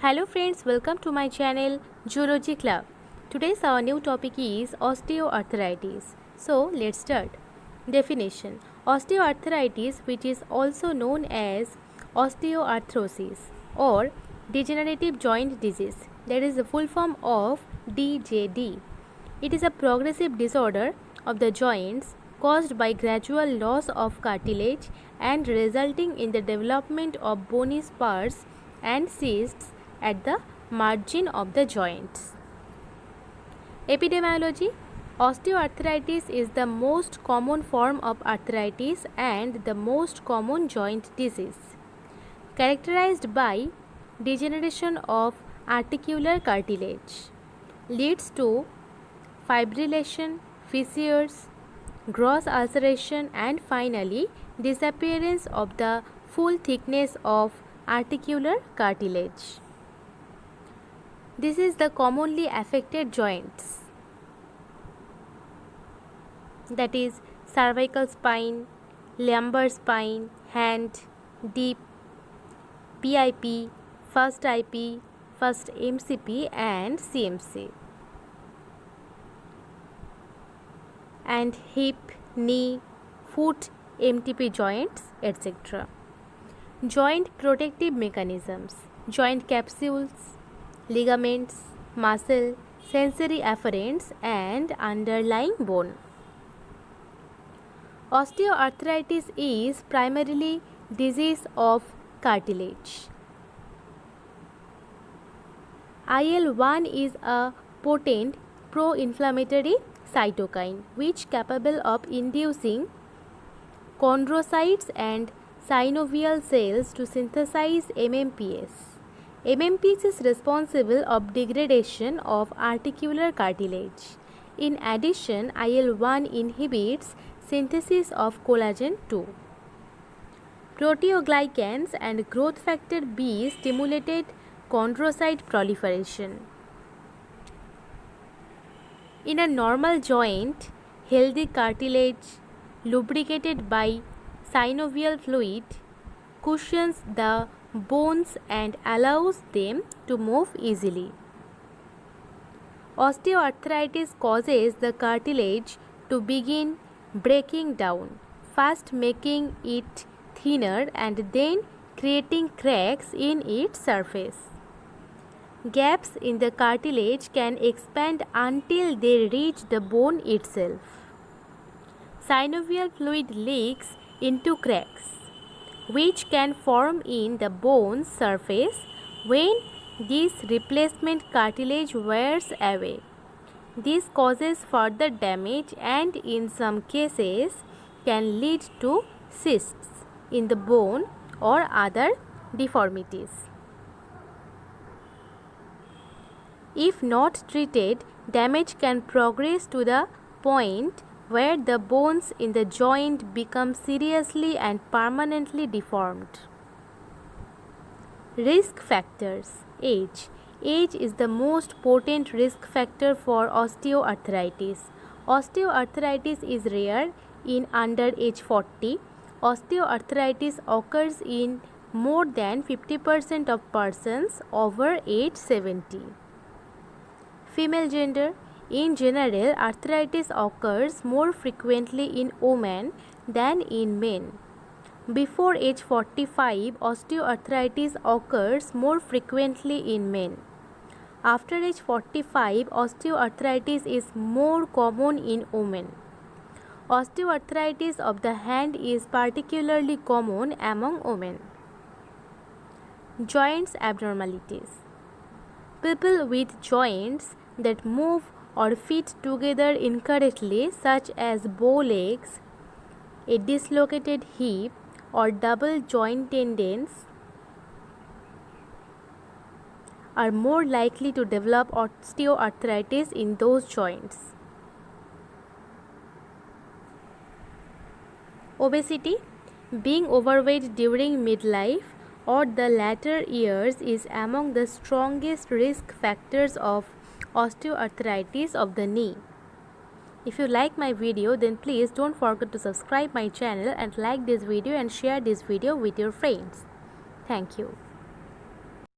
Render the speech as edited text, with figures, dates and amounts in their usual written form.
Hello friends, welcome to my channel Zoology Club. Today's our new topic is osteoarthritis. So let's start. Definition: osteoarthritis, which is also known as osteoarthrosis or degenerative joint disease, that is the full form of DJD. It is a progressive disorder of the joints caused by gradual loss of cartilage and resulting in the development of bony spurs and cysts at the margin of the joints. Epidemiology: osteoarthritis is the most common form of arthritis and the most common joint disease, characterized by degeneration of articular cartilage, leads to fibrillation, fissures, gross ulceration, and finally disappearance of the full thickness of articular cartilage. This is the commonly affected joints, that is cervical spine, lumbar spine, hand, deep, PIP, first IP, first MCP and CMC, and hip, knee, foot, MTP joints, etc. Joint protective mechanisms: joint capsules, ligaments, muscle, sensory afferents and underlying bone. Osteoarthritis is primarily disease of cartilage. IL-1 is a potent pro-inflammatory cytokine which capable of inducing chondrocytes and synovial cells to synthesize MMPs. MMPs is responsible of degradation of articular cartilage. In addition, IL-1 inhibits synthesis of collagen II. Proteoglycans and growth factor B stimulated chondrocyte proliferation. In a normal joint, healthy cartilage lubricated by synovial fluid cushions the bones and allows them to move easily. Osteoarthritis causes the cartilage to begin breaking down, first making it thinner and then creating cracks in its surface. Gaps in the cartilage can expand until they reach the bone itself. Synovial fluid leaks into cracks, which can form in the bone's surface when this replacement cartilage wears away. This causes further damage and in some cases can lead to cysts in the bone or other deformities. If not treated, damage can progress to the point where the bones in the joint become seriously and permanently deformed. Risk factors: age. Age is the most potent risk factor for osteoarthritis. Osteoarthritis is rare in under age 40. Osteoarthritis occurs in more than 50% of persons over age 70. Female gender. In general, arthritis occurs more frequently in women than in men. Before age 45, osteoarthritis occurs more frequently in men. After age 45, osteoarthritis is more common in women. Osteoarthritis of the hand is particularly common among women. Joints abnormalities. People with joints that move or fit together incorrectly, such as bow legs, a dislocated hip, or double joint tendons, are more likely to develop osteoarthritis in those joints. Obesity. Being overweight during midlife or the latter years is among the strongest risk factors of osteoarthritis of the knee. If you like my video, then please don't forget to subscribe my channel and like this video and share this video with your friends. Thank you.